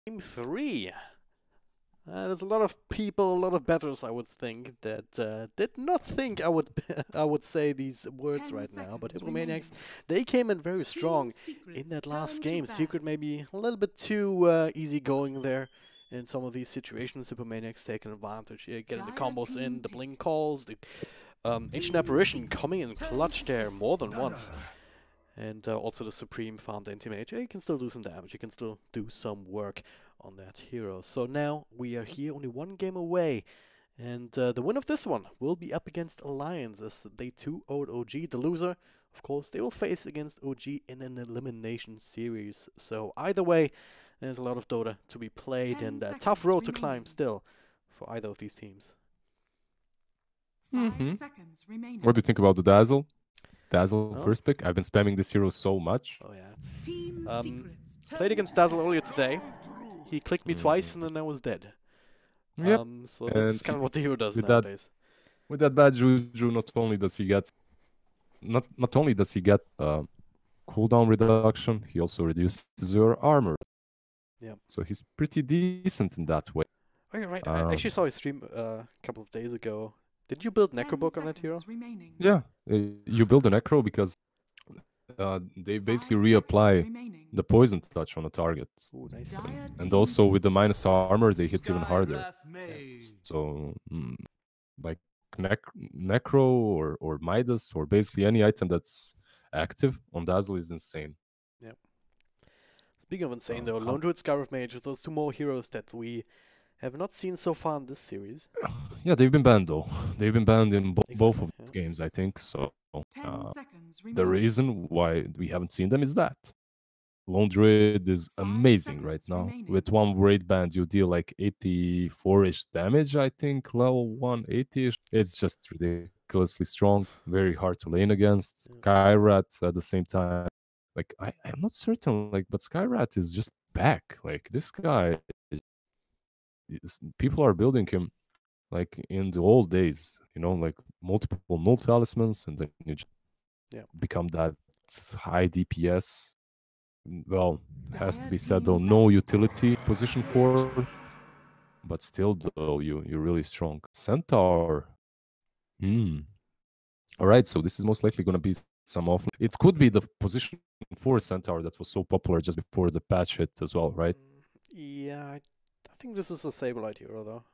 Game 3. There's a lot of people, a lot of bettors, I would think, that did not think I would I would say these words right now. But Hippomaniacs, they came in very strong in that last game. Secret maybe a little bit too easy going there in some of these situations. Hippomaniacs taking advantage here, getting the combos in, the blink calls, the Ancient Apparition coming in clutch there more than once. And also the Supreme farm the anti-mage. You can still do some damage, you can still do some work on that hero. So now we are here only one game away. And the winner of this one will be up against Alliance as they 2-0'd OG. The loser, of course, they will face against OG in an elimination series. So either way, there's a lot of Dota to be played and a tough road to climb still for either of these teams. What do you think about the Dazzle? Dazzle Oh. first pick. I've been spamming this hero so much. Oh yeah, it's, played against Dazzle earlier today. He clicked me twice and then I was dead. Yep. So that's kind of what the hero does with nowadays. With that bad juju, not only does he get cooldown reduction, he also reduces your armor. Yeah. So he's pretty decent in that way. Oh, you're right. I actually saw his stream a couple of days ago. Did you build Necrobook on that hero? Yeah, you build a Necro because they basically reapply the poison touch on a target. Ooh, nice. And also with the minus armor, they hit even harder. Yeah. So, like Necro or Midas or basically any item that's active on Dazzle is insane. Yeah. Speaking of insane though, Lone Druid, Scarab Mage, those two more heroes that we have not seen so far in this series. Yeah, they've been banned though. They've been banned in both of these games, I think. So the reason why we haven't seen them is that Lone Druid is amazing right now. With one raid band, you deal like 84-ish damage, I think. Level 1, 80-ish. It's just ridiculously strong. Very hard to lane against. Skyrat at the same time. Like, I'm not certain, like, but Skyrat is just back. Like, this guy... people are building him like in the old days, you know, like multiple null talismans, and then you just become that high DPS. Well, it has to be said though, no utility position 4, but still though, you're really strong. Centaur. All right, so this is most likely going to be some off. It could be the position 4 Centaur that was so popular just before the patch hit as well, right? Yeah, I think this is a Sableye hero though.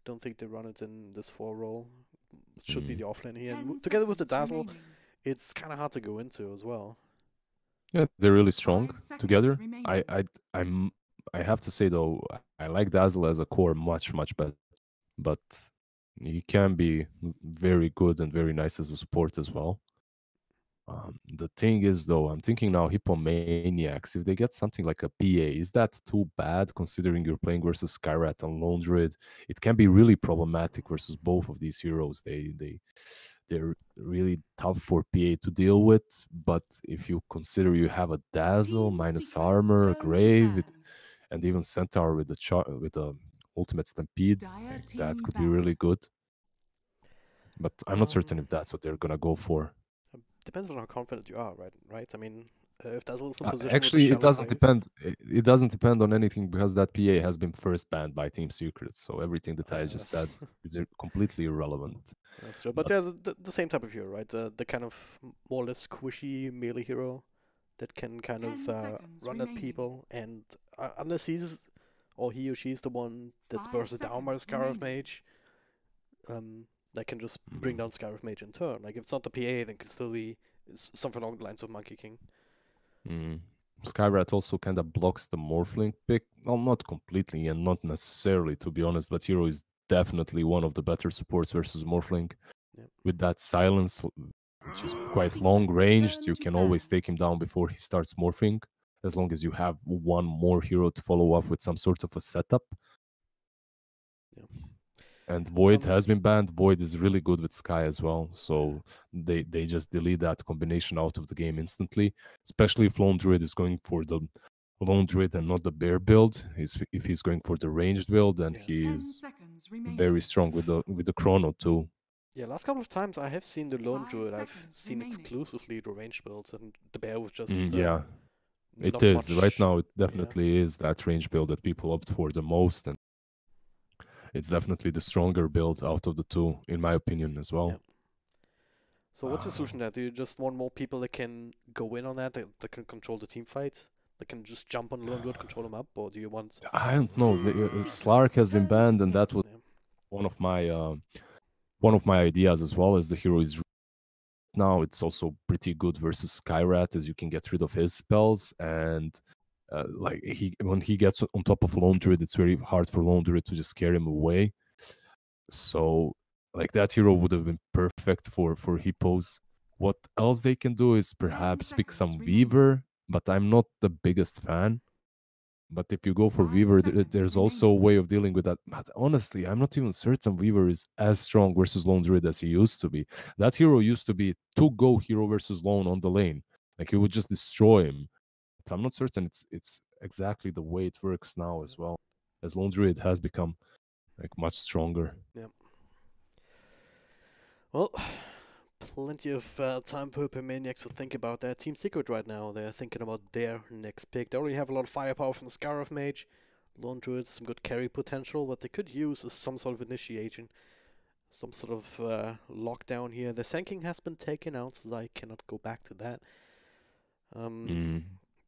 Don't think they run it in this 4 role. It should be the offlane here. And together with the Dazzle, it's kind of hard to go into as well. Yeah, they're really strong together. I have to say though, I like Dazzle as a core much better, but he can be very good and very nice as a support as well. The thing is though, I'm thinking now Hippomaniacs, if they get something like a PA, is that too bad considering you're playing versus Skyrat and Lone Druid? It can be really problematic versus both of these heroes. They're really tough for PA to deal with, but if you consider you have a Dazzle, minus armor, Grave, and even Centaur with the Ultimate Stampede, that could be really good. But I'm not certain if that's what they're gonna go for. Depends on how confident you are, right? I mean, if Dazzle is in position... Actually, it doesn't depend. It doesn't depend on anything because that PA has been first banned by Team Secret. So everything that I just said is completely irrelevant. That's true. But yeah, the same type of hero, right? The kind of more or less squishy melee hero that can kind of run at people. And unless he or she is the one that's bursted down by the Scarab Mage, that can just bring down Scarab Mage in turn. Like, if it's not the PA, then it can still be something along the lines of Monkey King. Skyrat also kind of blocks the Morphling pick. Well, not completely and not necessarily, to be honest, but Hero is definitely one of the better supports versus Morphling. With that silence, which is quite long-ranged, you can always take him down before he starts morphing, as long as you have one more hero to follow up with some sort of a setup. And Void has been banned. Void is really good with Sky as well, so they just delete that combination out of the game instantly, especially if Lone Druid is going for the Lone Druid and not the Bear build. If he's going for the ranged build, and he's very strong with the Chrono too. Yeah, last couple of times I have seen the Lone Druid, I've seen exclusively the ranged builds, and the Bear was just It not is. much. Right now, it Yeah. definitely is that range build that people opt for the most, and it's definitely the stronger build out of the two, in my opinion, as well. Yeah. So what's the solution there? Do you just want more people that can go in on that can control the team fight? That can just jump on Lone Druid, control them up? Or do you want... I don't know. Slark has been banned, and that was Yeah. one of my ideas as well. As the hero is now, it's also pretty good versus Skyrat, as you can get rid of his spells, and like when he gets on top of Lone Druid, it's very hard for Lone Druid to just scare him away. So like that hero would have been perfect for hippos. What else they can do is perhaps pick some Weaver, but I'm not the biggest fan. But if you go for Weaver, there's also a way of dealing with that. But honestly, I'm not even certain Weaver is as strong versus Lone Druid as he used to be. That hero used to be to-go hero versus Lone on the lane. Like, it would just destroy him. But I'm not certain it's exactly the way it works now as well. As Lone Druid has become like much stronger. Yeah. Well, plenty of time for Hippomaniacs to think about that. Team Secret right now, they're thinking about their next pick. They already have a lot of firepower from the Scarab Mage. Lone Druid, some good carry potential. What they could use is some sort of initiation. Some sort of lockdown here. The Sand King has been taken out, so I cannot go back to that.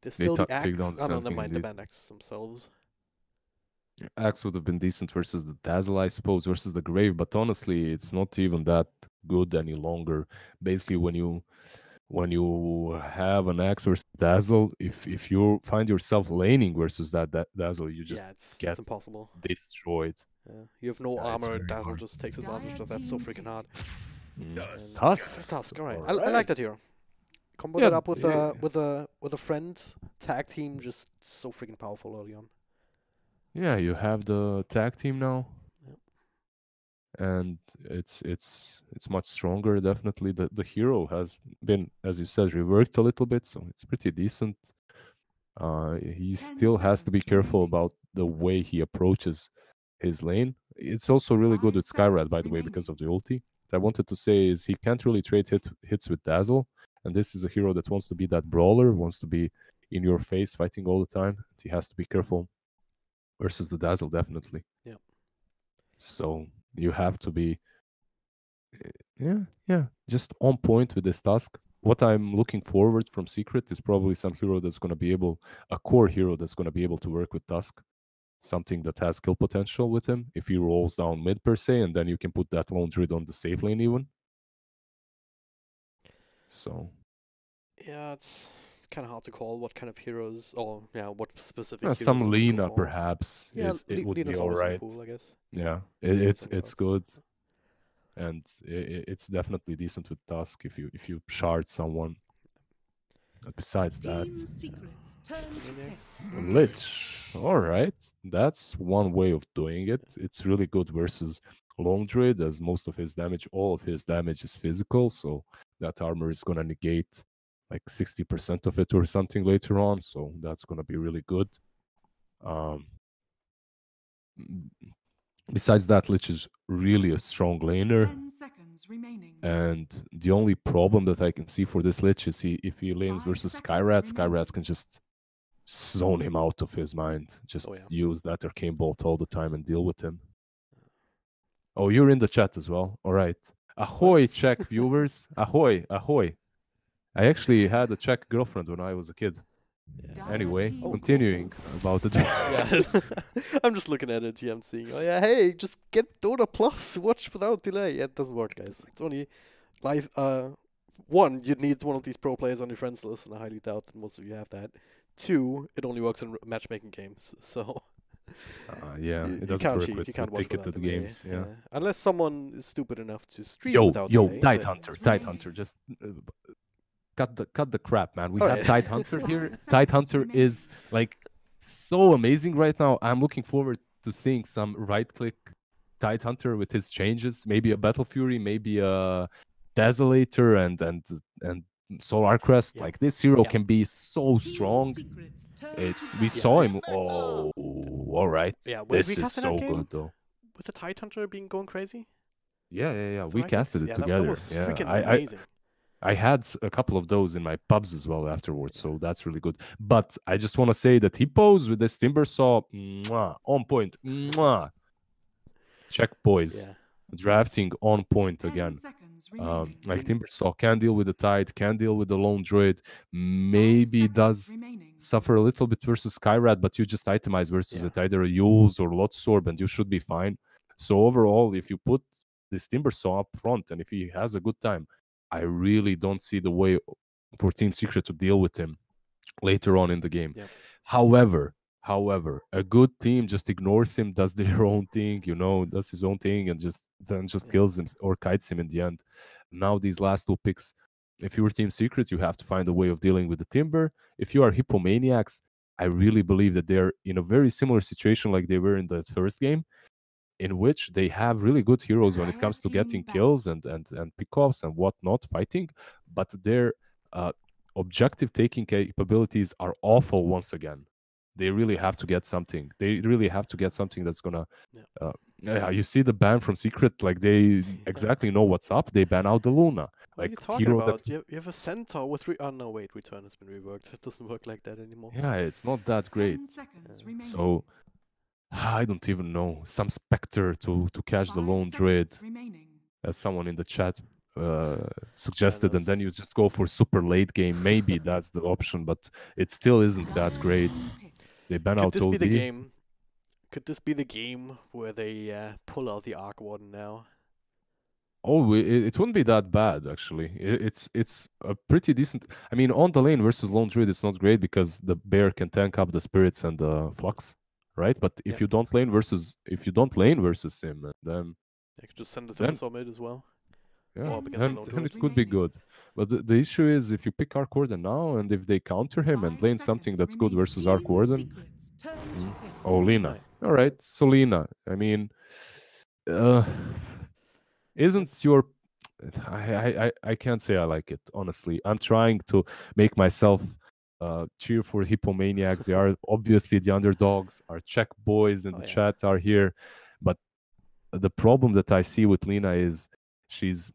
There's still the Axe. Oh no, never mind, the band Axe themselves. Axe would have been decent versus the Dazzle, I suppose, versus the Grave, but honestly, it's not even that good any longer. Basically, when you have an Axe versus Dazzle, if you find yourself laning versus that Dazzle, you just it's impossible. Destroyed. You have no armor. Dazzle just takes advantage of that so freaking hard. Tusk. All right. I like that hero. Combo that up with a friend. Tag team, just so freaking powerful early on. Yeah, you have the tag team now. Yep. And it's much stronger, definitely. The hero has been, as you said, reworked a little bit, so it's pretty decent. He still has to be careful about the way he approaches his lane. It's also really good with Skyrat, by the way, because of the ulti. What I wanted to say is he can't really trade hits with Dazzle, and this is a hero that wants to be that brawler, wants to be in your face fighting all the time. He has to be careful versus the Dazzle, definitely. Yeah. So you have to be, just on point with this task. What I'm looking forward from Secret is probably some hero that's going to be able, a core hero that's going to be able to work with Tusk. Something that has skill potential with him. If he rolls down mid per se, and then you can put that Lone Druid on the safe lane even. So. Yeah, it's kind of hard to call what kind of heroes, or what specific heroes. Some Lina perhaps. Yeah, it would Lina's be alright. Cool, I guess. Yeah, it's good, and it's definitely decent with Tusk if you shard someone. Besides that, Lich. Alright, that's one way of doing it. It's really good versus Lone Druid, as most of his damage, all of his damage is physical, so that armor is gonna negate like 60% of it or something later on, so that's gonna be really good. Besides that, Lich is really a strong laner. 10 seconds remaining. And the only problem that I can see for this Lich is if he lanes versus Skyrat can just zone him out of his mind. Just use that Arcane Bolt all the time and deal with him. Oh, you're in the chat as well. All right. Ahoy, Czech viewers. Ahoy, ahoy. I actually had a Czech girlfriend when I was a kid. Yeah. Anyway, continuing about the... Yeah. I'm just looking at it, I'm seeing, oh yeah, hey, just get Dota Plus, watch without delay. Yeah, it doesn't work, guys. It's only live. One, you'd need one of these pro players on your friends list, and I highly doubt that most of you have that. Two, it only works in matchmaking games, so... it doesn't work with ticketed games. Yeah. Unless someone is stupid enough to stream without delay. Tidehunter, just... Cut the crap, man. We have Tidehunter here. Tidehunter is like so amazing right now. I'm looking forward to seeing some right-click Tidehunter with his changes. Maybe a Battle Fury, maybe a Desolator and Solar Crest. Like this hero can be so strong. We saw him. Oh, all right. Yeah, this is so good though. With the Tidehunter being going crazy. Yeah. We casted it together. That was freaking amazing. I had a couple of those in my pubs as well afterwards, so that's really good. But I just want to say that Hippos with this Timber Saw, mwah, on point. Mwah. Check, boys. Yeah. Drafting on point again. Like Timbersaw can deal with the Tide, can deal with the Lone Druid. Maybe does suffer a little bit versus Skyrat, but you just itemize versus it, either a Yules or Lotsorb, and you should be fine. So overall, if you put this Timbersaw up front and if he has a good time, I really don't see the way for Team Secret to deal with him later on in the game. Yeah. However, a good team just ignores him, does their own thing, does his own thing, and just kills him or kites him in the end. Now these last two picks, if you were Team Secret, you have to find a way of dealing with the Timber. If you are Hippomaniacs, I really believe that they're in a very similar situation like they were in the first game, in which they have really good heroes when it comes to getting kills and pickoffs and whatnot, fighting, but their objective taking capabilities are awful once again. They really have to get something. They really have to get something that's gonna. You see the ban from Secret, like they exactly know what's up. They ban out the Luna. What are you talking about? You have a Centaur with oh no, wait, return has been reworked. It doesn't work like that anymore. Yeah, it's not that great. So I don't even know. Some Spectre to catch the Lone Druid, as someone in the chat suggested, and then you just go for super late game. Maybe that's the option, but it still isn't that great. They ban out OD. Could this be the game where they pull out the Arc Warden now? Oh, it wouldn't be that bad actually. It's a pretty decent. I mean, on the lane versus Lone Druid, it's not great because the bear can tank up the spirits and the flux, right? But if you don't lane versus him, then you could just send the Timbersaw mid as well. Yeah, then it could be good. But the issue is if you pick Arc Warden now, and if they counter him and lane something that's good versus Arc Warden. Oh, Lina. All right, so Lina. I mean, isn't your... I can't say I like it, honestly. I'm trying to make myself cheer for Hippomaniacs. They are obviously the underdogs. Our Czech boys in the chat are here. But the problem that I see with Lina is she's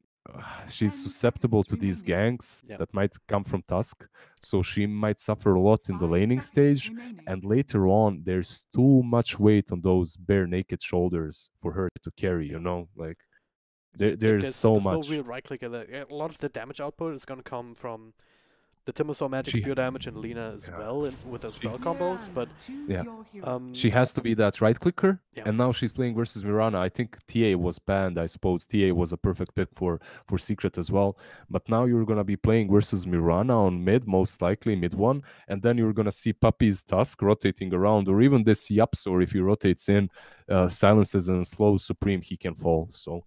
susceptible to these ganks that might come from Tusk, so she might suffer a lot in the laning stage, and later on there's too much weight on those bare naked shoulders for her to carry, like there's so much. No real right click. A lot of the damage output is going to come from the Timbersaw magic, pure damage, and Lina as well with her spell combos, but she has to be that right clicker, and now she's playing versus Mirana. I think TA was banned. I suppose TA was a perfect pick for Secret as well, but now you're gonna be playing versus Mirana on mid, most likely mid one, and then you're gonna see Puppy's Tusk rotating around, or even this Yapsor, if he rotates in, silences and slows Supreme, he can fall. So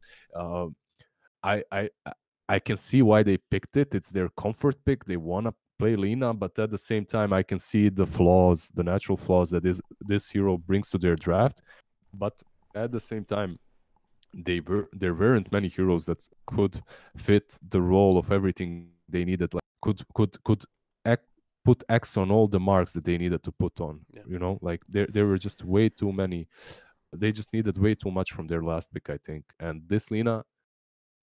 I can see why they picked it. It's their comfort pick. They want to play Lina, but at the same time, I can see the flaws, the natural flaws that this hero brings to their draft. But at the same time, there weren't many heroes that could fit the role of everything they needed. Like could put X on all the marks that they needed to put on. Like there were just way too many. They just needed way too much from their last pick, I think. And this Lina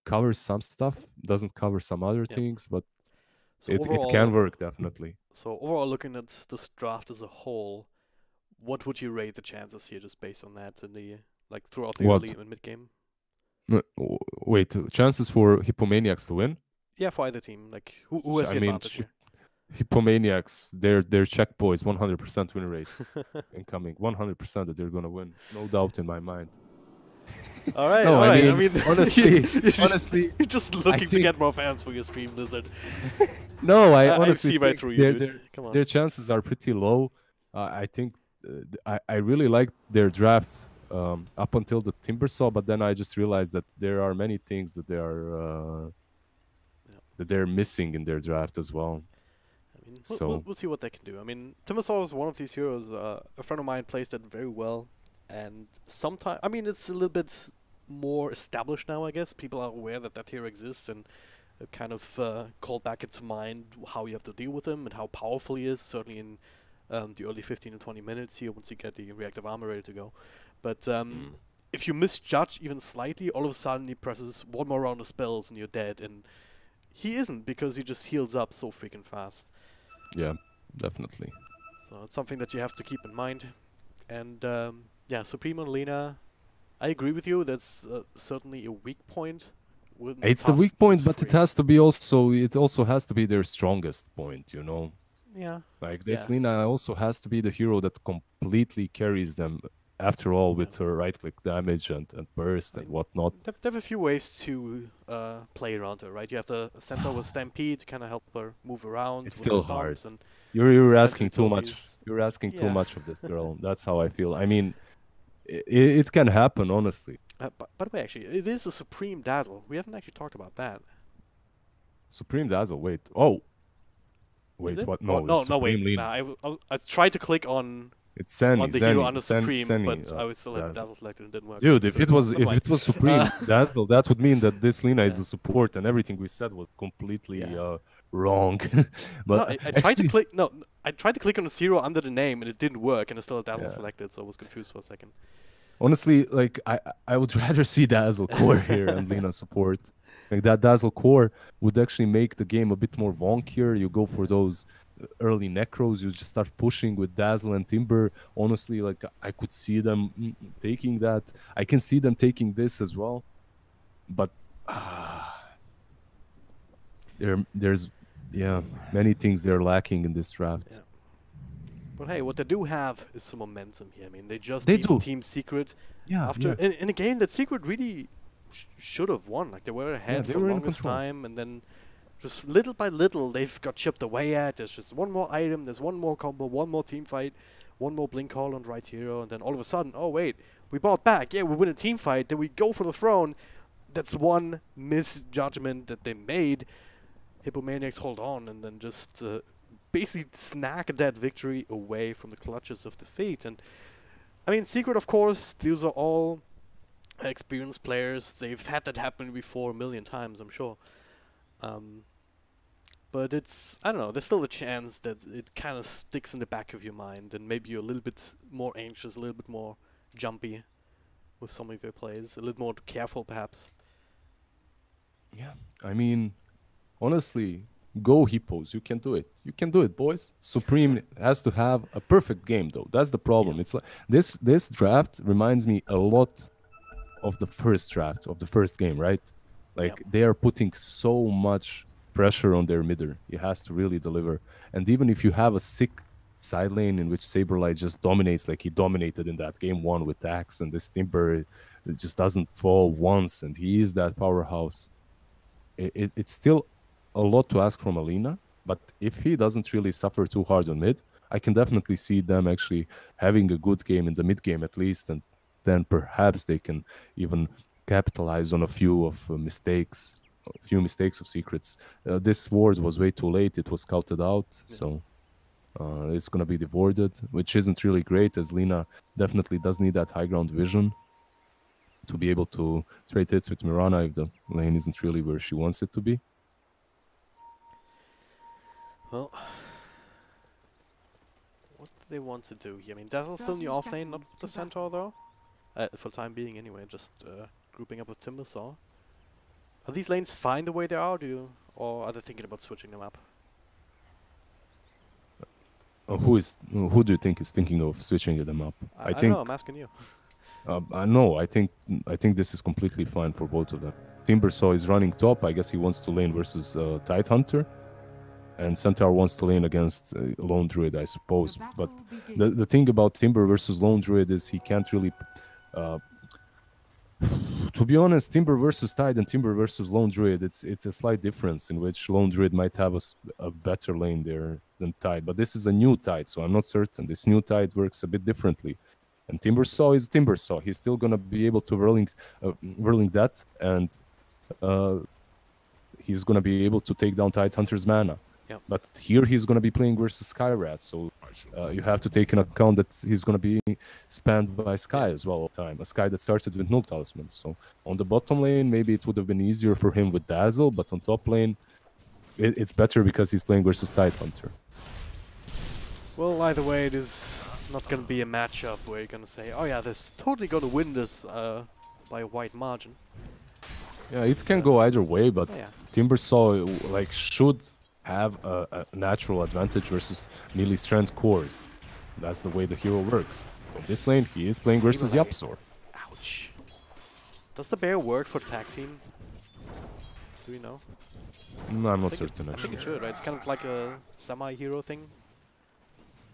covers some stuff, doesn't cover some other things, but so it can work, definitely. So overall, looking at this draft as a whole, what would you rate the chances here, just based on that in the throughout the early and mid game? Wait, chances for Hippomaniacs to win? Yeah, for either team. Like who has the advantage here? Hippomaniacs, they're Czech boys, 100% win rate incoming, 100% that they're gonna win, no doubt in my mind. All right, all right. I mean, honestly, you're just looking to get more fans for your stream, Lizard. No, I honestly see right through you. Come on. Their chances are pretty low. I think I really liked their drafts up until the Timbersaw, but then I just realized that there are many things that they're missing in their draft as well. I mean, we'll see what they can do. I mean, Timbersaw is one of these heroes. A friend of mine plays that very well. And sometimes, I mean, it's a little bit more established now, I guess. People are aware that that hero exists and kind of called back into mind how you have to deal with him and how powerful he is, certainly in the early 15 to 20 minutes here once you get the reactive armor ready to go. But if you misjudge even slightly, all of a sudden he presses one more round of spells and you're dead. And he isn't, because he just heals up so freaking fast. Yeah, definitely. So it's something that you have to keep in mind. And yeah, Supreme on Lina, I agree with you. That's certainly a weak point. It's the weak point, but it has to be also. It also has to be their strongest point, you know. Yeah. Like this, Lina also has to be the hero that completely carries them. After all, with her right-click damage and burst and whatnot. There have a few ways to play around her, right? You have the center with Stampede to kind of help her move around. It's with still the hard. And You're asking too much. You're asking too much of this girl. That's how I feel. I mean, it can happen, honestly. By the way, actually, it is a Supreme Dazzle. We haven't actually talked about that. Supreme Dazzle. Wait. Oh. Wait. What? No. No. Wait. Nah, I tried to click on. It's Senny. On the hero under Supreme, but I was still had Dazzle selected and it didn't work. Dude, if it was Supreme Dazzle, that would mean that this Lina is a support, and everything we said was completely wrong. But no, I tried to click. No, I tried to click on the hero under the name, and it didn't work, and I still had Dazzle selected, so I was confused for a second. Honestly, like I would rather see Dazzle core here and Lina support. Like that Dazzle core would actually make the game a bit more wonkier. You go for those early necros, you just start pushing with Dazzle and Timber. Honestly, like I could see them taking that. I can see them taking this as well, but there's many things they're lacking in this draft. Yeah. But hey, what they do have is some momentum here. I mean, they just beat Team Secret after in a game that Secret really should have won. Like they were ahead for the longest time, and then just little by little, they've got chipped away at. There's just one more item, there's one more combo, one more team fight, one more blink call on right hero, and then all of a sudden, oh wait, we bought back. Yeah, we win a team fight, then we go for the throne. That's one misjudgment that they made. Hippomaniacs hold on, and then just basically snag that victory away from the clutches of defeat. And I mean, Secret, of course, these are all experienced players. They've had that happen before a million times, I'm sure. But it's, I don't know, there's still a chance that it kind of sticks in the back of your mind, and maybe you're a little bit more anxious, a little bit more jumpy with some of your plays, a little more careful perhaps. Yeah, I mean, honestly, go Hippos, you can do it. You can do it, boys. Supreme has to have a perfect game, though. That's the problem. It's like this draft reminds me a lot of the first draft, of the first game, right? Like, they are putting so much pressure on their midder. He has to really deliver. And even if you have a sick side lane in which Saberlight just dominates, like he dominated in that game 1 with Axe, and this Timber, it just doesn't fall once, and he is that powerhouse. It's still a lot to ask from Alina, but if he doesn't really suffer too hard on mid, I can definitely see them actually having a good game in the mid game at least, and then perhaps they can even capitalize on a few mistakes of Secrets. This ward was way too late. It was scouted out, so it's going to be devoided, which isn't really great, as Lina definitely does need that high ground vision to be able to trade hits with Mirana if the lane isn't really where she wants it to be. Well, what do they want to do here? I mean, Dazzle's still in the off lane, not the Centaur though. For the time being anyway, just grouping up with Timbersaw. Are these lanes fine the way they are, or are they thinking about switching them up? Who do you think is thinking of switching them up? I don't know, I'm asking you. No, I think this is completely fine for both of them. Timbersaw is running top. I guess he wants to lane versus Tidehunter, and Centaur wants to lane against Lone Druid, I suppose. But the thing about Timber versus Lone Druid is he can't really... to be honest, Timber versus Tide and Timber versus Lone Druid, it's a slight difference in which Lone Druid might have a better lane there than Tide. But this is a new Tide, so I'm not certain. This new Tide works a bit differently. And Timbersaw is Timbersaw. He's still going to be able to whirling that, and he's going to be able to take down Tidehunter's mana. Yep. But here he's going to be playing versus Skyrat, so you have to take in account that he's going to be spammed by Sky as well all the time. A Sky that started with null talismans. So on the bottom lane, maybe it would have been easier for him with Dazzle, but on top lane, it's better because he's playing versus Tidehunter. Well, either way, it is not going to be a matchup where you're going to say, oh yeah, this totally going to win this by a wide margin. Yeah, it can go either way, but yeah. Timbersaw like should have a natural advantage versus melee strength cores. That's the way the hero works. In this lane, he is playing versus YapzOr. Ouch. Does the bear work for tag team? Do we know? No, I'm not certain. I think it should, right? It's kind of like a semi-hero thing.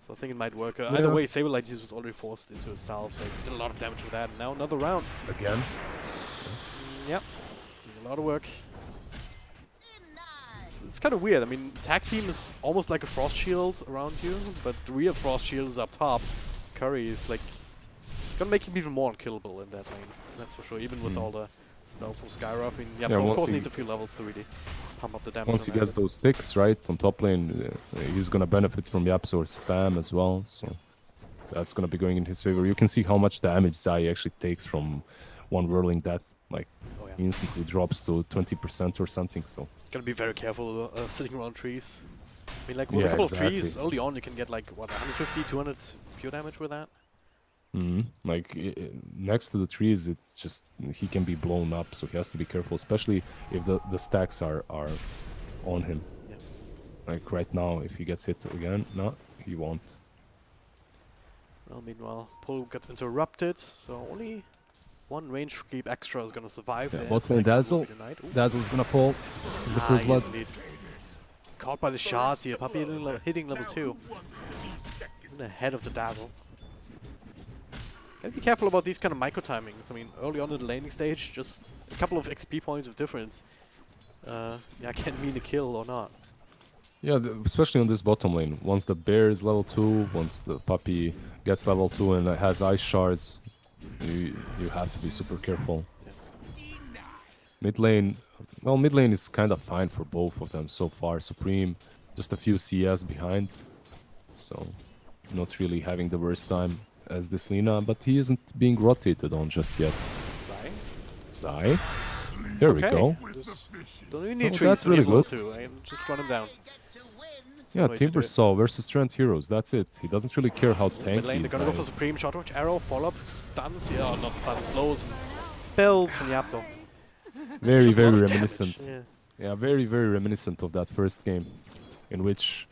So I think it might work. Yeah. Either way, Saberlight Jesus was already forced into a salve. Like, did a lot of damage with that. And now another round. Again? Yep. Doing a lot of work. It's kind of weird. I mean, tag team is almost like a frost shield around you, but the real frost shield is up top. Curry is like gonna make him even more unkillable in that lane. That's for sure. Even with all the spells from Skyra. I mean, yeah, so of course needs a few levels to really pump up the damage. Once he gets those sticks right on top lane, he's gonna benefit from YapzOr's spam as well. So that's gonna be going in his favor. You can see how much damage Zai actually takes from one whirling that like instantly drops to 20% or something. So gotta be very careful sitting around trees. I mean, like with a couple of trees early on, you can get like what 150, 200 pure damage with that. Like next to the trees, it's just he can be blown up, so he has to be careful, especially if the stacks are on him. Yeah. Like right now, if he gets hit again, no, he won't. Well, meanwhile, Pull gets interrupted, so only one range creep extra is gonna survive. Yeah, bot lane Dazzle. Dazzle's gonna fall. This is the first blood. Caught by the shots here. Puppey hitting level 2. Even ahead of the Dazzle. Gotta be careful about these kind of micro timings. I mean, early on in the laning stage, just a couple of XP points of difference. Yeah, can mean a kill or not. Yeah, especially on this bottom lane. Once the bear is level 2, once the puppy gets level 2 and has ice shards, you have to be super careful. Yeah. Mid lane, well, mid lane is kind of fine for both of them so far. Supreme, just a few CS behind, so not really having the worst time as this Lina, but he isn't being rotated on just yet. Zai. There we go. Don't even need trees. That's really good. Just run him down. Yeah, Timbersaw versus strength heroes. That's it. He doesn't really care how tanky. They're gonna go for Supreme Shot Watch Arrow, follow-up, stuns. Yeah, not stuns, slows, and spells from YapzOr. Very, very reminiscent. Yeah, very, very reminiscent of that first game, in which,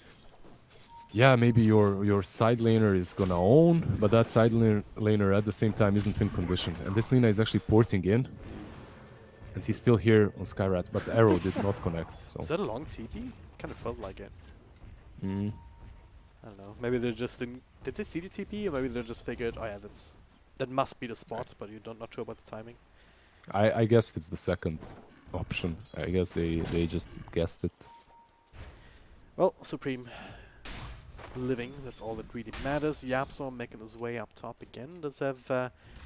yeah, maybe your side laner is gonna own, but that side laner at the same time isn't win condition. And this Lina is actually porting in, and he's still here on Skyrat, but the arrow did not connect. So. Is that a long TP? Kind of felt like it. I don't know. Maybe they just didn't. Did they see the TP, or maybe they just figured, oh yeah, that must be the spot, but you're not sure about the timing. I guess it's the second option. I guess they just guessed it. Well, Supreme living. That's all that really matters. YapzOr making his way up top again. Does have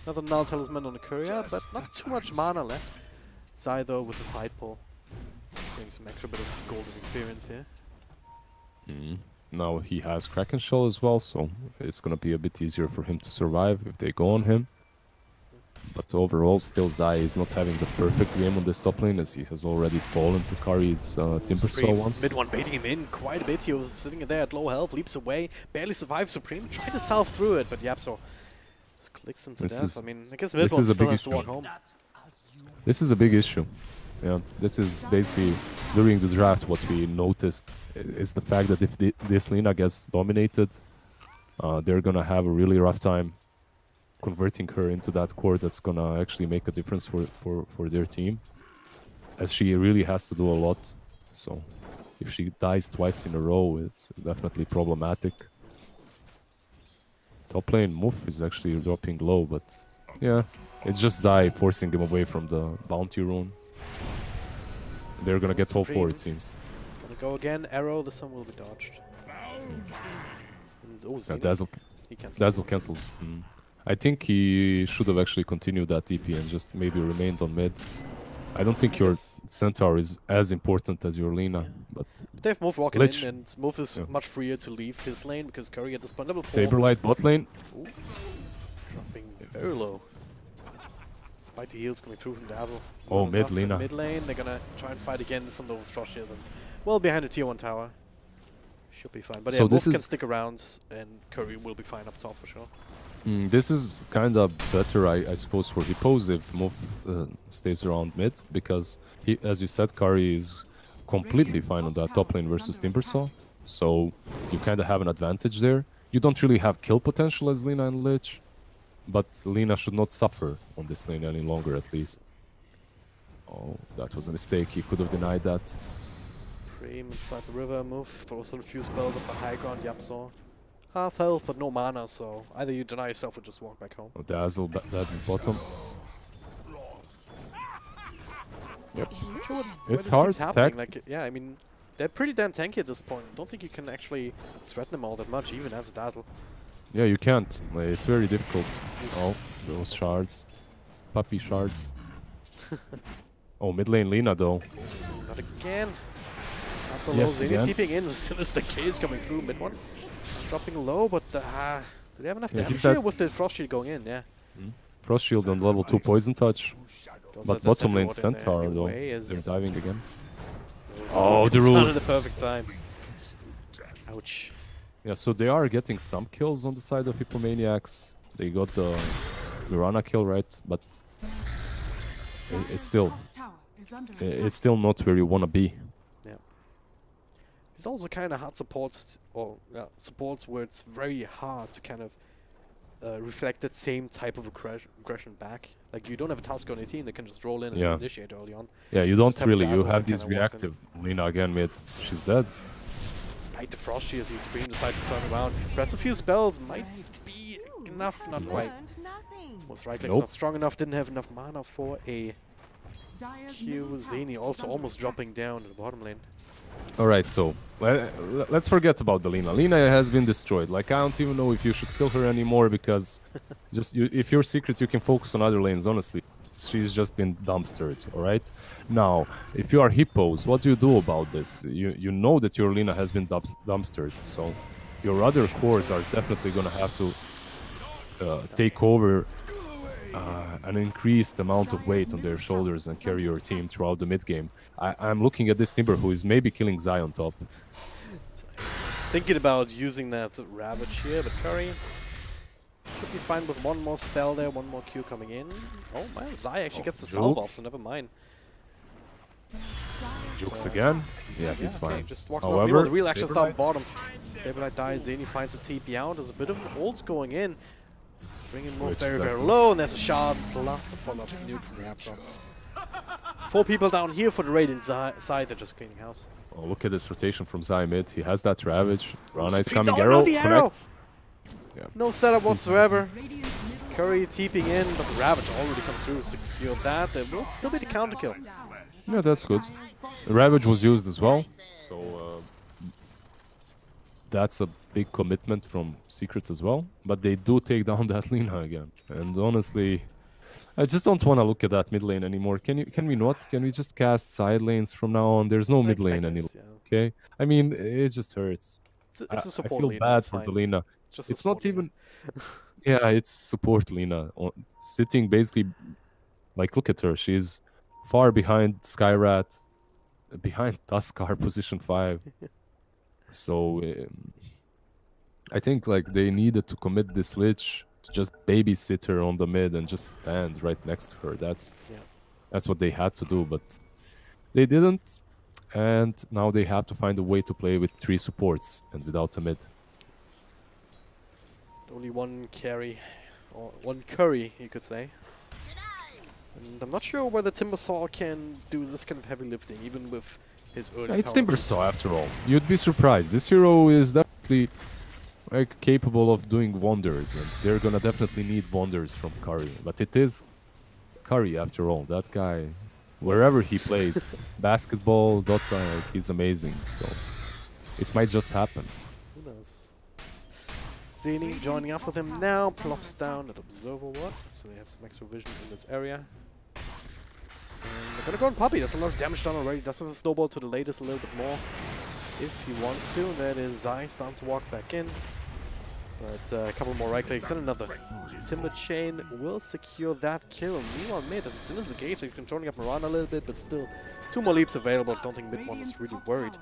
another Null Talisman on the courier, but not too much mana left. Zai though with the side pull, getting some extra bit of golden experience here. Now he has Kraken Shell as well, so it's gonna be a bit easier for him to survive if they go on him. But overall, still Zai is not having the perfect game on this top lane, as he has already fallen to Kari's Timbersaw once. Mid one baiting him in quite a bit. He was sitting there at low health, leaps away, barely survives Supreme, tried to salve through it, but YapzOr just clicks him to death. I mean, I guess mid one still has to walk home. This is a big issue. Yeah, this is basically during the draft what we noticed is the fact that if this Lina gets dominated, they're gonna have a really rough time converting her into that core that's gonna actually make a difference for their team, as she really has to do a lot. So if she dies twice in a row, it's definitely problematic. Top lane Muff is actually dropping low, but yeah, it's just Zai forcing him away from the bounty rune. They're gonna get all 4, it seems. Gonna go again, arrow, this one will be dodged. Dazzle cancels. I think he should have actually continued that TP and just maybe remained on mid. I don't think your Centaur is as important as your Lina, but they have Muff walking in, and Muff is much freer to leave his lane because Curry at this point level 4. Saberlight bot lane. Ooh. Dropping very low. Despite the heals coming through from Dazzle. Oh, mid Lina. Mid lane, they're gonna try and fight again some of those Frost Shield. Well behind the tier 1 tower. Should be fine. But yeah, Muff can stick around and Curry will be fine up top for sure. This is kind of better, I suppose, for Hippos if Move stays around mid, because he, as you said, Curry is completely fine on that top lane versus Timbersaw, so you kind of have an advantage there. You don't really have kill potential as Lina and Lich, but Lina should not suffer on this lane any longer, at least. Oh, that was a mistake. He could have denied that. Supreme inside the river, Move, throws a few spells up the high ground, Yapsaw. Half health, but no mana, so either you deny yourself or just walk back home. Oh, Dazzle, that in bottom. Yep. Sure, It's hard to tag. Like, yeah, I mean, they're pretty damn tanky at this point. I don't think you can actually threaten them all that much, even as a Dazzle. Yeah, you can't. Like, it's very difficult. Oh, those shards. Puppy shards. Oh, mid lane Lina, though. Not again. Not so Yes, low. again. Zenny TPing in, Sinister K is coming through mid one. Dropping low, but do they have enough damage here with the Frost Shield going in? Yeah. Frost Shield on level 2 Poison Touch. But That's bottom lane everyone in Centaur, there though. anyway, They're diving again. Oh, the it's rule. not at the perfect time. Ouch. Yeah, so they are getting some kills on the side of Hippomaniacs. They got the Mirana kill, right? But it's still not where you want to be. Yeah. It's also kind of hard supports, supports where it's very hard to kind of reflect that same type of aggression back. Like, you don't have a task on your team that can just roll in and initiate early on. Yeah, you don't have really. Dazzle You that have these kinda walks reactive. Lina again mid. She's dead. Despite the Frost Shield, he Supreme decides to turn around. Press a few spells, might be enough, not quite. Was right click's not strong enough, didn't have enough mana for a Q. Zenny also almost dropping down to the bottom lane. Alright, so let's forget about the Lina. Lina has been destroyed. Like, I don't even know if you should kill her anymore, because if you're secret, you can focus on other lanes, honestly. She's just been dumpstered, alright? Now, if you are Hippos, what do you do about this? You know that your Lina has been dumpstered, so your other cores are definitely gonna have to take over an increased amount of weight on their shoulders and carry your team throughout the mid game. I'm looking at this Timber, who is maybe killing Zai on top. Thinking about using that Ravage here, but Curry should be fine with one more spell there, one more Q coming in. Oh man, Zai actually gets the salve off, so never mind. Jukes again? Yeah, he's okay, fine. just walks However, off. The real action's down bottom. Saberlight dies, Zenny finds a TP out. There's a bit of an ult going in. Bringing more very, very low, and there's a shard plus the follow-up nuke from the Absol. 4 people down here for the Radiant side, they're just cleaning house. Oh, look at this rotation from Zai mid. He has that Ravage. Rana is Speed coming. down, Arrow no, the arrow! connects. Yeah. No setup whatsoever. Curry TPing in, but the Ravage already comes through to secure that. There will still be the counter kill. Yeah, that's good. The Ravage was used as well, so that's a big commitment from Secret as well. But they do take down that Lina again. And honestly, I just don't want to look at that mid lane anymore. Can we not? Can we just cast side lanes from now on? There's no mid lane anymore. Okay? I mean, it just hurts. It's a support I feel Lina, bad for the Lina. It's not even... Yeah, it's support Lina. Sitting basically... Like, look at her. She's far behind Skyrat. Behind Tuskar, position 5. So... I think, like, they needed to commit this Lich to just babysit her on the mid and just stand right next to her. That's what they had to do, but they didn't. And now they have to find a way to play with 3 supports and without a mid. Only one carry, or one curry, you could say. And I'm not sure whether Timbersaw can do this kind of heavy lifting, even with his early It's power. Timbersaw after all. You'd be surprised. This hero is definitely like capable of doing wonders, and they're gonna definitely need wonders from Curry. But it is Curry after all. That guy, wherever he plays, basketball, Dota, like, he's amazing. So it might just happen. Who knows? Zenny joining up with him now, plops down at Observer Ward, so they have some extra vision in this area. And they're gonna go on Puppy. That's a lot of damage done already. Does have a snowball to the latest a little bit more if he wants to. That is Zai starting to walk back in. But a couple more right clicks and another. Timber Chain will secure that kill. Meanwhile, mid, as soon as the gauge, he's controlling up Miranda a little bit, but still 2 more leaps available. Don't think mid one is really worried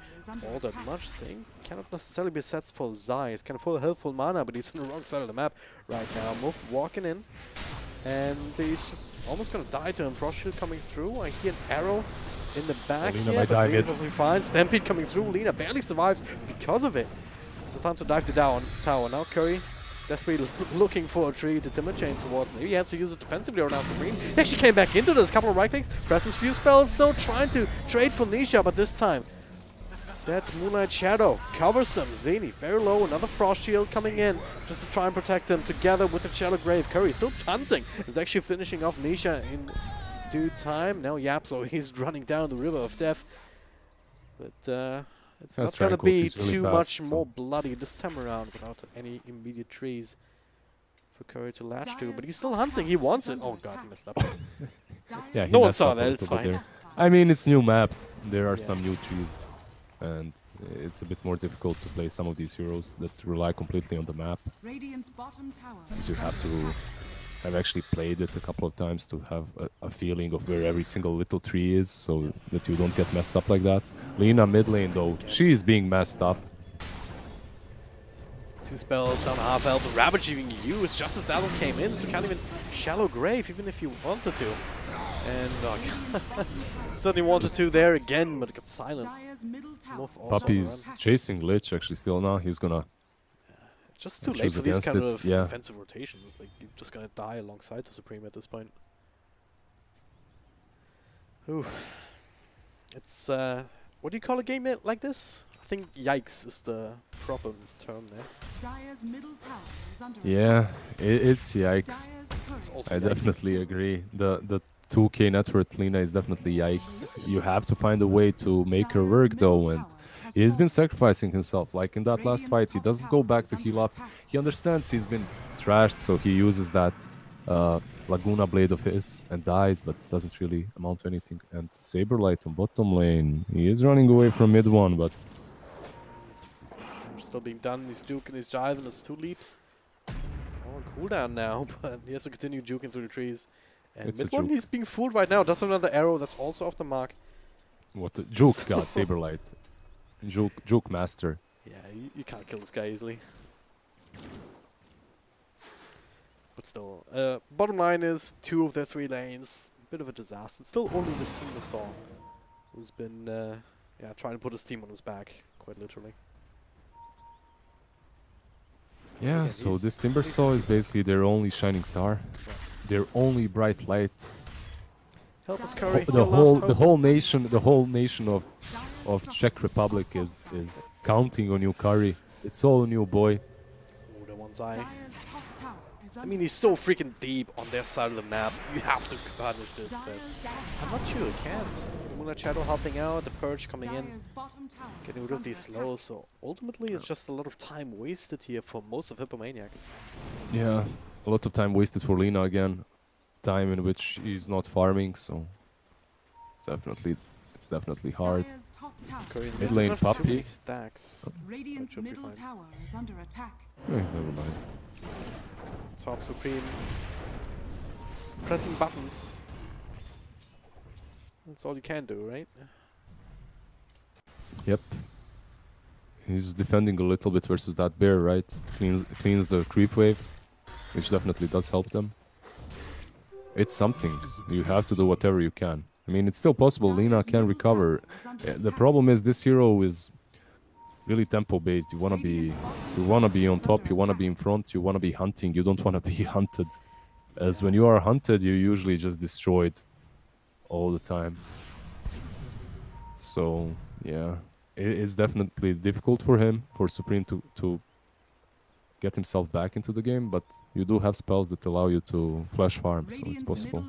all that much. Same cannot necessarily be sets for Zai. He's kind of full health, full mana, but he's on the wrong side of the map right now. Muff walking in, and he's just almost gonna die to him. Frost Shield coming through. I hear an arrow in the back here, but Zena's obviously fine. Stampede coming through. Lina barely survives because of it. It's the time to dive the tower. Now Curry desperately looking for a tree to Timber Chain towards. Maybe he has to use it defensively or now Supreme. He actually came back into this. Couple of right clicks. Presses few spells. Still trying to trade for Nisha, but this time that Moonlight Shadow covers them. Zeni very low. Another Frost Shield coming in just to try and protect him together with the Shadow Grave. Curry still hunting. It's actually finishing off Nisha in due time. Now Yapso, he's running down the River of Death. But it's not going to be too much more bloody this time around without any immediate trees for Curry to latch to. But he's still hunting. He wants it. Oh god, he messed up. Yeah, no one saw that. It's fine. I mean, it's new map. There are some new trees. And it's a bit more difficult to play some of these heroes that rely completely on the map. Because you have to have actually played it a couple of times to have a feeling of where every single little tree is, so that you don't get messed up like that. Lina mid lane though, she is being messed up. 2 spells down half health. The Ravage being used just as Dazzle came in, so can't even Shallow Grave even if you wanted to. And certainly wanted to there again, but it got silenced. Puppy's chasing Lich actually still now. He's gonna just too late for these kind of defensive rotations. Like you're just gonna die alongside the Supreme at this point. Ooh. It's what do you call a game like this? I think yikes is the proper term there. Yeah, it's yikes. I definitely agree. The 2k net worth Lina is definitely yikes. You have to find a way to make her work though, and he's been sacrificing himself. Like in that last fight, he doesn't go back to heal up. He understands he's been trashed, so he uses that Laguna blade of his and dies, but doesn't really amount to anything. And Saberlight on bottom lane, he is running away from mid one, but still being done. He's juking, he's jiving, it's 2 leaps. On cooldown now, but he has to continue juking through the trees. And mid one, he's being fooled right now. Does another arrow that's also off the mark. What the juke got Saberlight. Juke master. Yeah, you can't kill this guy easily. But still, bottom line is 2 of their 3 lanes. Bit of a disaster. Still only the Timbersaw who's been trying to put his team on his back, quite literally. Yeah, so this Timbersaw is basically their only shining star. Yeah. Their only bright light. Help us, Curry. The whole nation of Czech Republic is counting on you, Curry. It's all on you, boy. Ooh, the one's eye. I mean, he's so freaking deep on their side of the map. You have to punish this, but I'm not sure you can. Moonlight Shadow helping out, the Purge coming in, getting rid of these slows. So ultimately, it's just a lot of time wasted here for most of Hippomaniacs. Yeah, a lot of time wasted for Lina again. Time in which he's not farming, so it's definitely hard. Mid lane Puppy. Stacks. Radiant's middle tower is under attack. Never mind. Top Supreme. Pressing buttons. That's all you can do, right? Yep. He's defending a little bit versus that bear, right? Cleans the creep wave, which definitely does help them. It's something. You have to do whatever you can. I mean, it's still possible. Lina can recover. The problem is this hero is really tempo based. You wanna be on top. You wanna be in front. You wanna be hunting. You don't wanna be hunted. As when you are hunted, you're usually just destroyed all the time. So yeah, it's definitely difficult for him, for Supreme to get himself back into the game, but you do have spells that allow you to flash farm, so it's possible.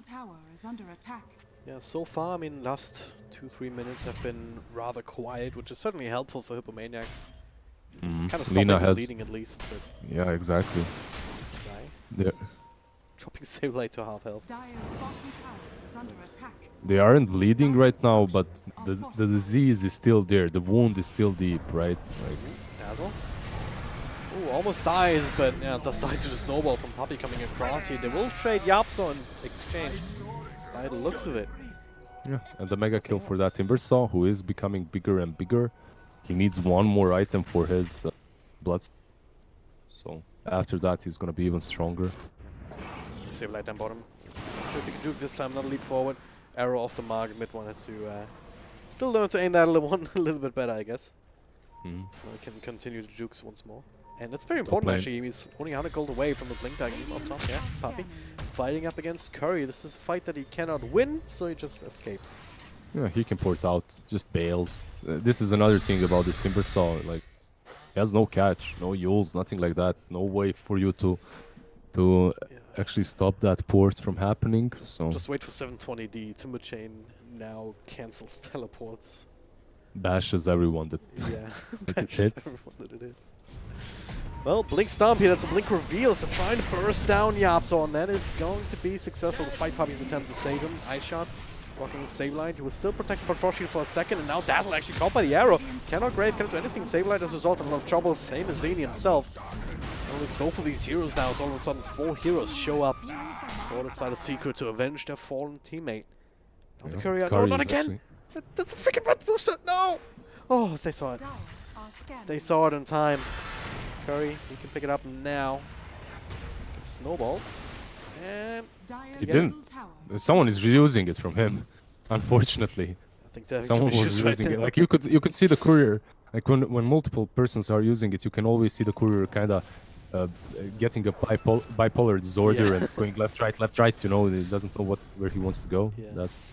Yeah, so far, I mean, last 2-3 minutes have been rather quiet, which is certainly helpful for Hippomaniacs. It's kind of stopping the bleeding at least. But yeah, exactly. Dropping Saberlight to half health. They aren't bleeding right now, but the disease is still there. The wound is still deep, right? Like, Dazzle? Ooh, almost dies, but yeah, does die to the snowball from Puppy coming across here. They will trade Yapso in exchange, by the looks of it. Yeah, and the mega kill for that Timbersaw, who is becoming bigger and bigger. He needs one more item for his blood. So after that, he's gonna be even stronger. Save light down bottom. Big juke this time, not a leap forward. Arrow off the mark. Mid one has to still learn to aim that a little bit better, I guess. So now he can continue to jukes once more. And that's very important actually. He's only 100 gold away from the blink tag up top. Yeah, Puppy fighting up against Curry. This is a fight that he cannot win, so he just escapes. Yeah, he can port out, just bails. This is another thing about this Timbersaw. Like, he has no catch, no Yules, nothing like that. No way for you to actually stop that port from happening. So just wait for 720D. Timber Chain now cancels teleports. Bashes everyone that, that it hits. Everyone that it is. Well, Blink Stomp here, that's a Blink reveal, so trying to burst down Yapso, and that is going to be successful despite Puppy's attempt to save him. Ice shots, blocking the Sableye. He was still protected by Frost Shield for a second, and now Dazzle actually caught by the arrow. Cannot Grave, cannot do anything. Sableye as a result in a lot of trouble, same as Zany himself. And with both of these heroes now, so all of a sudden 4 heroes show up for the side of Secret to avenge their fallen teammate. Not the Courier, no, not again! That's a freaking red booster, no! Oh, they saw it. They saw it in time. Curry, he can pick it up now. It's snowball. And he didn't. Someone is reusing it from him, unfortunately. I think so. Someone was using it. Like you could see the courier. Like when multiple persons are using it, you can always see the courier kind of getting a bipolar disorder and going left, right. You know, he doesn't know where he wants to go. Yeah. That's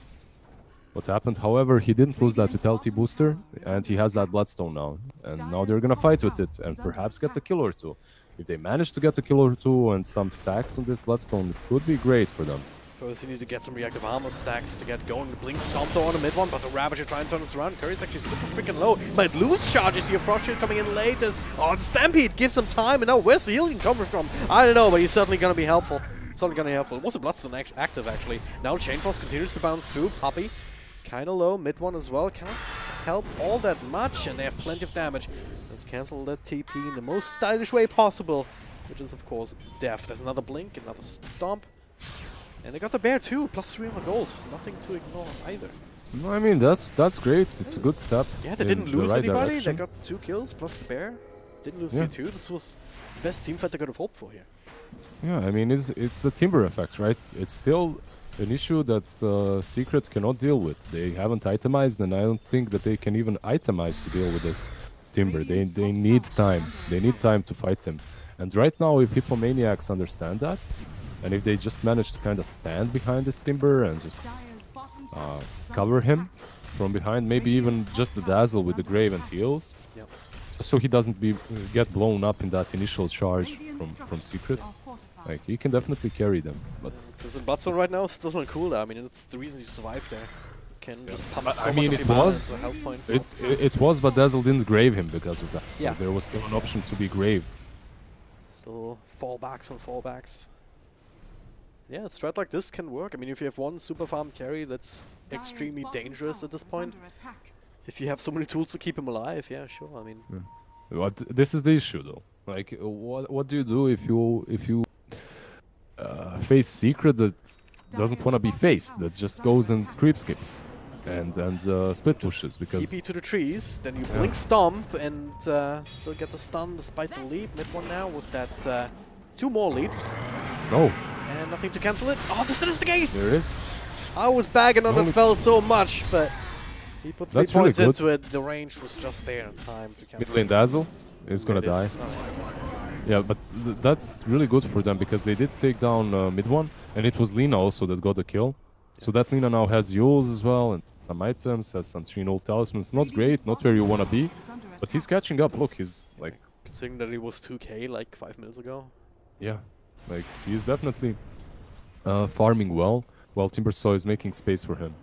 what happened. However, he didn't lose that vitality booster, and he has that bloodstone now. And now they're gonna fight with it and perhaps get a kill or two. If they manage to get a kill or two and some stacks on this bloodstone, it could be great for them. First, you need to get some reactive armor stacks to get going. The Blink Stomp though on the mid one, but the Ravager trying to turn this around. Curry's actually super freaking low. Might lose charges here. Frost Shield coming in late as the Stampede gives him time, and now where's the healing coming from? I don't know, but he's certainly gonna be helpful. Certainly gonna be helpful. It was a Bloodstone active actually. Now Chain Frost continues to bounce through. Puppy kinda low, mid one as well. Can't help all that much, and they have plenty of damage. Let's cancel that TP in the most stylish way possible, which is of course death. There's another Blink, another Stomp. And they got the bear too, plus 300 gold. Nothing to ignore either. No, I mean that's great. It's a good step. Yeah, they didn't lose anybody. Direction. They got 2 kills plus the bear. Didn't lose C2. This was the best team fight they could have hoped for here. Yeah, I mean it's the Timber effect, right? It's still an issue that Secret cannot deal with. They haven't itemized, and I don't think that they can even itemize to deal with this Timber. They need time. They need time to fight him. And right now, if Hippomaniacs understand that, and if they just manage to kind of stand behind this Timber and just cover him from behind, maybe even just the Dazzle with the Grave and heals, so he doesn't get blown up in that initial charge from Secret. Like, he can definitely carry them, but because the Bloodstone right now is still on cooldown. I mean, it's the reason he survived there. Can just pump so I mean, much it of was health points. it was, but Dazzle didn't grave him because of that. So Yeah. there was still an option to be graved. Still fallbacks on fallbacks. Yeah, a strat like this can work. I mean, if you have one super farm carry, that's extremely dangerous at this point. If you have so many tools to keep him alive, yeah, sure. I mean, But this is the issue, though. Like, what do you do if you face Secret that doesn't want to be faced, that just goes and creep skips and split pushes? Because TP to the trees, then you Blink Stomp and still get the stun despite the leap. Mid one now with that 2 more leaps. no, And nothing to cancel it. Oh, this is the case! there is. I was bagging on that spell so much, but he put 3 That's really points good. into it. The range was just there in time to cancel Mid lane Dazzle is gonna die. Yeah, but that's really good for them because they did take down mid one, and it was Lina also that got the kill. So that Lina now has Yules as well, and some items, has some 3-0 talismans. Not great, not where you want to be, but he's catching up. Look, he's like... Considering that he was 2k like 5 minutes ago. Yeah, like he's definitely farming well, while Timbersaw is making space for him.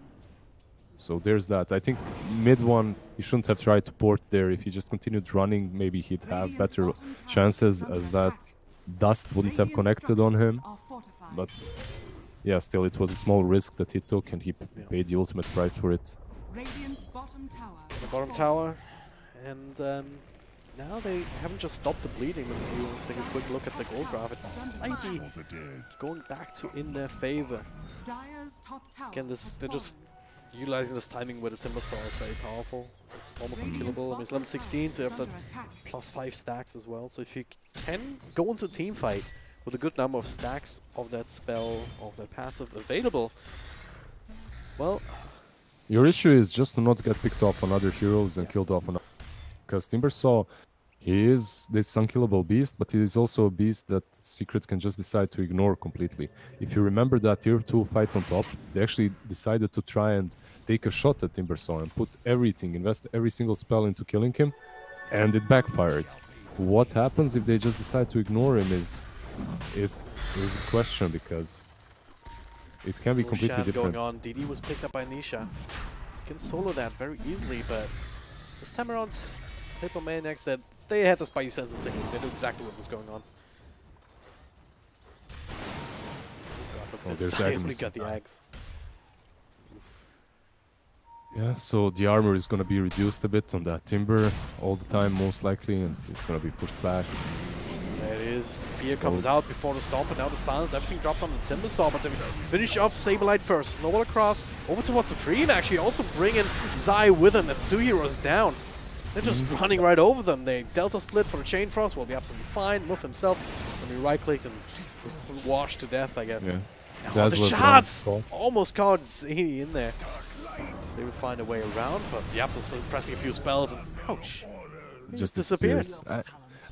So there's that. I think mid one, he shouldn't have tried to port there. If he just continued running, maybe he'd have better chances, as that dust wouldn't have connected on him. But yeah, still, it was a small risk that he took, and he paid the ultimate price for it. Radiant's bottom tower. The bottom tower, and now they haven't just stopped the bleeding. When you take a quick look at the gold graph, it's slightly going back to in their favor. Again, they're just utilizing this timing where the Timber Saw is very powerful. It's almost unkillable. I mean, it's level 16, so you have that +5 stacks as well. So if you can go into a team fight with a good number of stacks of that spell, of that passive available, well... Your issue is just to not get picked off on other heroes and killed off on... Because Timber Saw, he is this unkillable beast, but he is also a beast that Secret can just decide to ignore completely. If you remember that tier 2 fight on top, they actually decided to try and take a shot at Timber Saw and put everything, invest every single spell into killing him, and it backfired. What happens if they just decide to ignore him is a question, because it can be completely different. Going on. DD was picked up by Nisha. So you can solo that very easily, but this time around, Hippomaniacs said they had the spidey senses thinking. They knew exactly what was going on. Oh god, look at this. He got the eggs. Yeah, so the armor is going to be reduced a bit on that Timber all the time, most likely, and it's going to be pushed back. There it is. Fear comes out before the Stomp, and now the Silence. Everything dropped on the Timber Saw, but they finish off Saberlight first. Snowball across, over towards Supreme, actually. Also bringing Zai with him as Suhiro's down. They're just running right over them. They Delta Split for the Chain Frost will be absolutely fine. Muff himself, and he right-clicked and just washed to death, I guess. Yeah. Oh, the shots! Almost caught Zini in there. They would find a way around, but the Yap's still pressing a few spells, and ouch! Just disappears.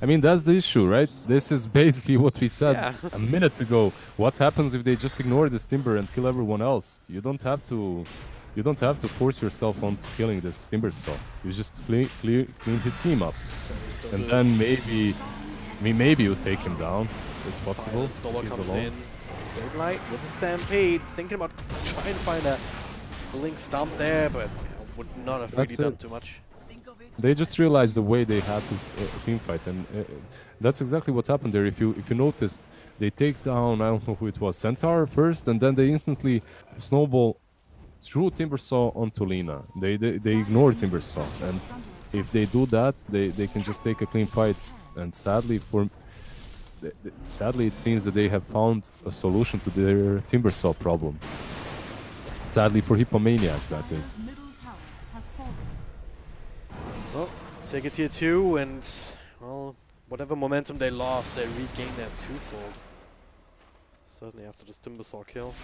I mean, that's the issue, right? This is basically what we said a minute ago. What happens if they just ignore this Timber and kill everyone else? You don't have to force yourself on killing this Timber Saw. You just clean his team up, and then maybe you take him down. It's possible. Snowball comes in. Saberlight with the Stampede, thinking about trying to find a Blink Stomp there, but would not have really done too much. They just realized the way they had to team fight, and that's exactly what happened there. If you noticed, they take down, I don't know who it was, Centaur first, and then they instantly Snowball threw Timber Saw onto Lina. They ignore Timber Saw, and if they do that, they can just take a clean fight. And sadly it seems that they have found a solution to their Timber Saw problem. Sadly for Hippomaniacs, that is. Well, take a tier 2, and well, whatever momentum they lost, they regained that twofold. Certainly after this Timber Saw kill.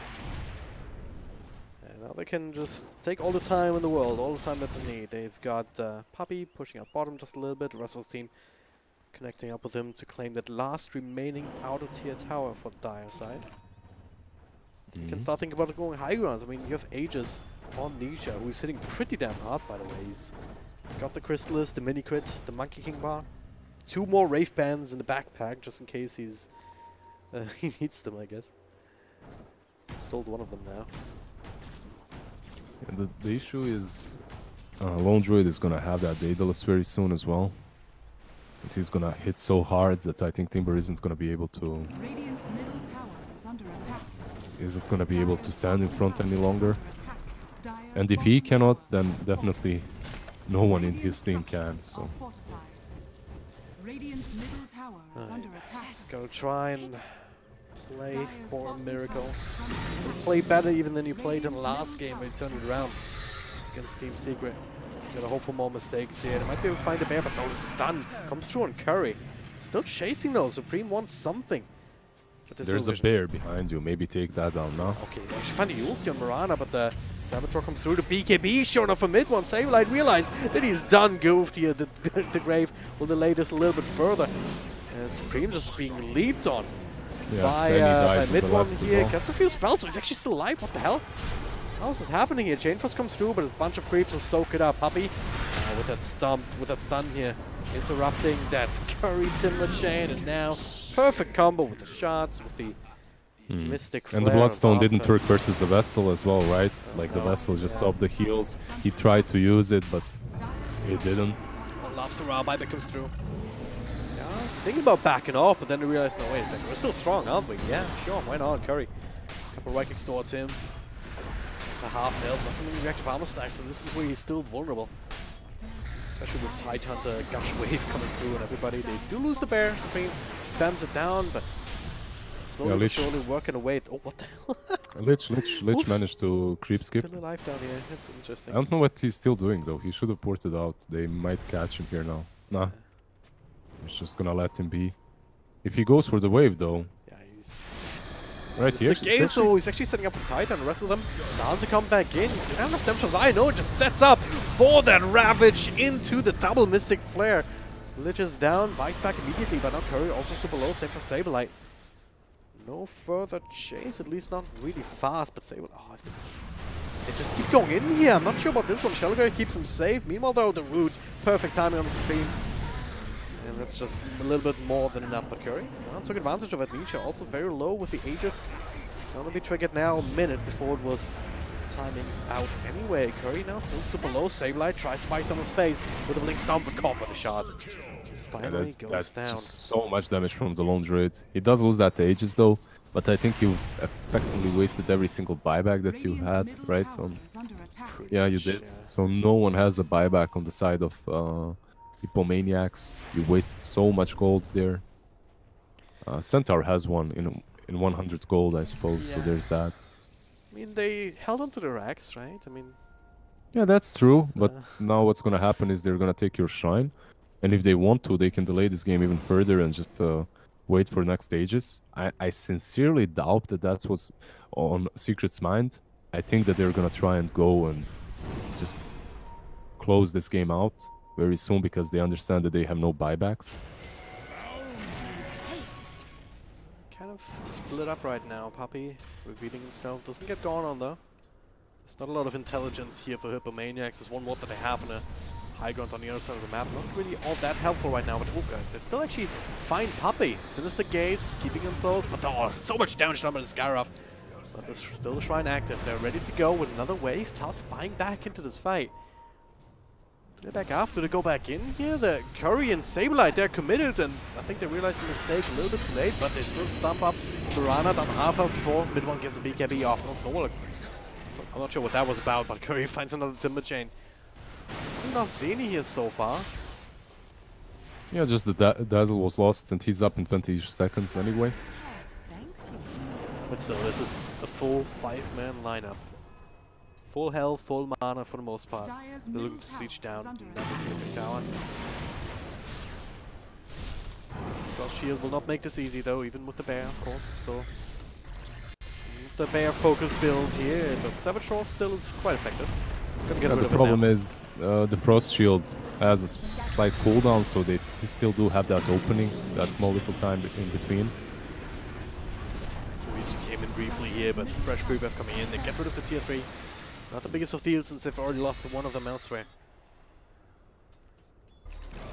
And now they can just take all the time in the world, all the time that they need. They've got Puppy pushing out bottom just a little bit, the rest of the team connecting up with him to claim that last remaining outer tier tower for Dire side. You can start thinking about going high ground. I mean, you have Aegis on Nisha, who's hitting pretty damn hard, by the way. He's got the Chrysalis, the Mini Crit, the Monkey King bar, 2 more Wraith Bands in the backpack, just in case he's he needs them, I guess. Sold one of them now. And the issue is Lone Druid is going to have that Daedalus very soon as well. It is going to hit so hard that I think Timber isn't going to be able to... Radiant's middle tower is under attack. Isn't going to be able to stand in front any longer. And if he cannot, then definitely no one in his team can. So Radiant's middle tower is under attack. Just gotta try and play for a miracle. Play better even than you played in the last game when you turned it around against Team Secret. Gotta hope for more mistakes here. They might be able to find a bear, but no, stun comes through on Curry. Still chasing though. Supreme wants something. There's a bear behind you. Maybe take that down now. Okay, they actually find a Ulti on Mirana, but the Saboteur comes through. The BKB showing off a mid one. Saberlight realized that he's done goofed here. The Grave will delay this a little bit further. Supreme just being leaped on by mid one here. Gets a few spells, so he's actually still alive. What the hell? How is this happening here? Chain Frost comes through, but a bunch of creeps will soak it up. Puppy with that stun here, interrupting that Curry Timber Chain, and now perfect combo with the shots, with the Mystic Flare. And the Bloodstone didn't work versus the Vessel as well, right? Like the Vessel just stopped the heals. He tried to use it, but he didn't. Loves the raw buyback comes through. Yeah, thinking about backing off, but then they realized, no, wait a second, we're still strong, aren't we? Yeah, sure, why not? Curry. Couple right kicks towards him. To half health, not too many reactive armor stacks, so this is where he's still vulnerable. Especially with Tidehunter, Gush Wave coming through and everybody. They do lose the bear. Supreme spams it down, but slowly but surely working away. Oh, what the hell? Lich managed to creep skip. Still alive down here. That's interesting. I don't know what he's still doing though. He should have ported out. They might catch him here now. Nah. He's just gonna let him be. If he goes for the wave though. Yeah, he's... Right here. So he's actually setting up for Titan. The rest of them starting to come back in. They don't have Dempster's Eye. No, it just sets up for that Ravage into the double Mystic Flare. Lich is down. Vice back immediately, but now Curry also super low. Same for Sableye. No further chase, at least not really fast, but Sableye... Oh, they just keep going in here. I'm not sure about this one. Shelgray keeps him safe. Meanwhile, though, the root. Perfect timing on the Supreme. And that's just a little bit more than enough. But Curry took advantage of it. Nietzsche also very low with the Aegis. Gonna be triggered now a minute before it was timing out anyway. Curry now still super low. Sableye tries to buy some space with a blink stomp the cop with the shots. Finally goes down. Just so much damage from the lone druid. He does lose that to Aegis though, but I think you've effectively wasted every single buyback that you had, right? Yeah, you did. So no one has a buyback on the side of Hippomaniacs. You wasted so much gold there. Centaur has one in 100 gold, I suppose. Yeah. So there's that. I mean, they held onto the racks, right? I mean, yeah, that's true. But now what's gonna happen is they're gonna take your shrine, and if they want to, they can delay this game even further and just wait for next stages. I sincerely doubt that that's what's on Secret's mind. I think that they're gonna try and go and just close this game out very soon because they understand that they have no buybacks. Kind of split up right now. Puppy revealing himself. Doesn't get gone on though. There's not a lot of intelligence here for Hippomaniacs. There's one more that they have on a high ground on the other side of the map. Not really all that helpful right now, but oh god, they still actually find Puppy. Sinister Gaze, keeping him close, but oh, so much damage done by the Skyruff. But there's still the Shrine active. They're ready to go with another wave. Tusk buying back into this fight. They're back after to go back in here. The Curry and Sableye, they're committed, and I think they realized the mistake a little bit too late, but they still stomp up Piranha down half health before mid one gets a BKB off. No snowball. I'm not sure what that was about, but Curry finds another Timber Chain. Not seen here so far. Yeah, just the Dazzle was lost, and he's up in 20 seconds anyway. But still, this is a full 5-man lineup. Full health, full mana for the most part. They're looking to siege down another tier 3 tower. Frost Shield will not make this easy though, even with the bear, of course. It's still the bear focus build here, but Savage Roar still is quite effective. The problem is the Frost Shield has a slight cooldown, so they still do have that opening, that small little time in between. Luigi came in briefly here, but fresh creep have coming in. They get rid of the tier 3. Not the biggest of deals since they've already lost one of them elsewhere.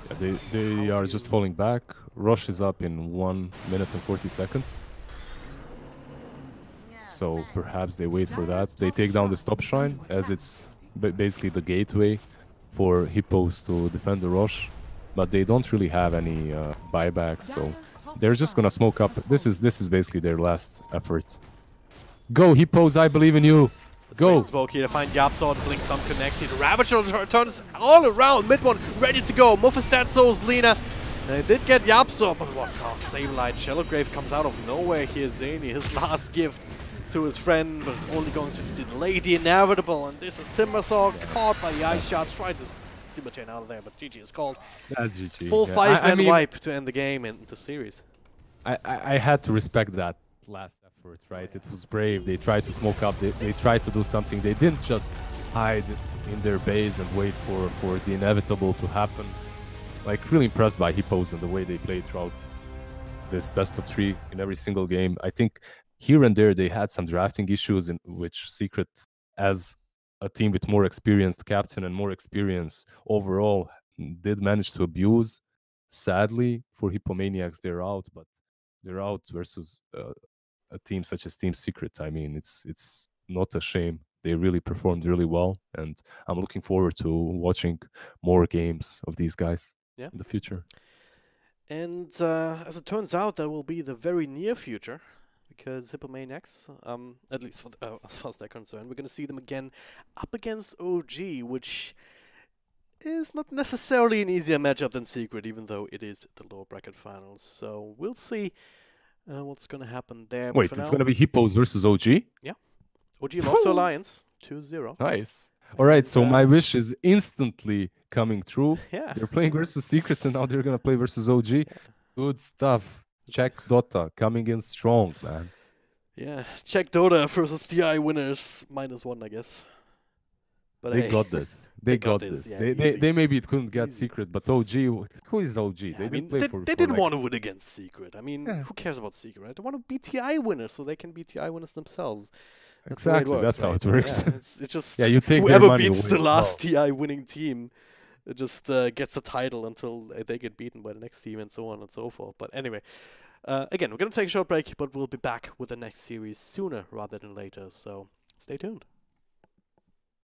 Yeah, they are just falling back. Rush is up in 1 minute and 40 seconds. So perhaps they wait for that. They take down the stop shrine as it's basically the gateway for Hippos to defend the Rush. But they don't really have any buybacks, so they're just gonna smoke up. This is basically their last effort. Go Hippos, I believe in you. Go! Smoke here to find Yapsaw, the Blink Stomp connects here. The Ravager turns all around. Mid one ready to go. Muffus Dead Souls, Lina. They did get Yapsaw, but what? Oh, Sableye. Shellowgrave comes out of nowhere here. Zany, his last gift to his friend, but it's only going to delay the inevitable. And this is Timbersaw caught by the ice shots. Tried to Timber Chain out of there, but GG is called. That's GG. Full 5-man wipe to end the game in the series. I had to respect that last effort, right? It was brave. They tried to smoke up. They tried to do something. They didn't just hide in their base and wait for the inevitable to happen. Like, really impressed by Hippos and the way they played throughout this best of 3 in every single game. I think here and there they had some drafting issues in which Secret, as a team with more experienced captain and more experience overall, did manage to abuse. Sadly, for Hippomaniacs, they're out, but they're out versus a team such as Team Secret. I mean, it's not a shame. They really performed really well, and I'm looking forward to watching more games of these guys in the future. And as it turns out, that will be the very near future, because Hippomaniacs, at least for as far as they're concerned, we're going to see them again up against OG, which is not necessarily an easier matchup than Secret, even though it is the lower bracket finals. So we'll see what's gonna happen there. Wait, it's gonna be Hippos versus OG? Yeah. OG lost to Alliance 2-0. Nice. All right, so my And, wish is instantly coming true. Yeah. They're playing versus Secret, and now they're gonna play versus OG. Good stuff. Check Dota coming in strong, man. Yeah. Check Dota versus TI winners -1, I guess. But They hey, got this. They got this. Yeah, they maybe couldn't get Easy. Secret, but OG, who is OG? Yeah, They I mean, didn't play for. they for didn't like, want to win against Secret. I mean, Yeah. who cares about Secret, right? They want to be TI winners so they can be TI winners themselves. That's Exactly. the way it works, That's how right? it works. Yeah, it's just Yeah, you take their whoever money beats away the as last TI winning team just gets the title until they get beaten by the next team and so on and so forth. But anyway, again, we're going to take a short break, but we'll be back with the next series sooner rather than later. So stay tuned.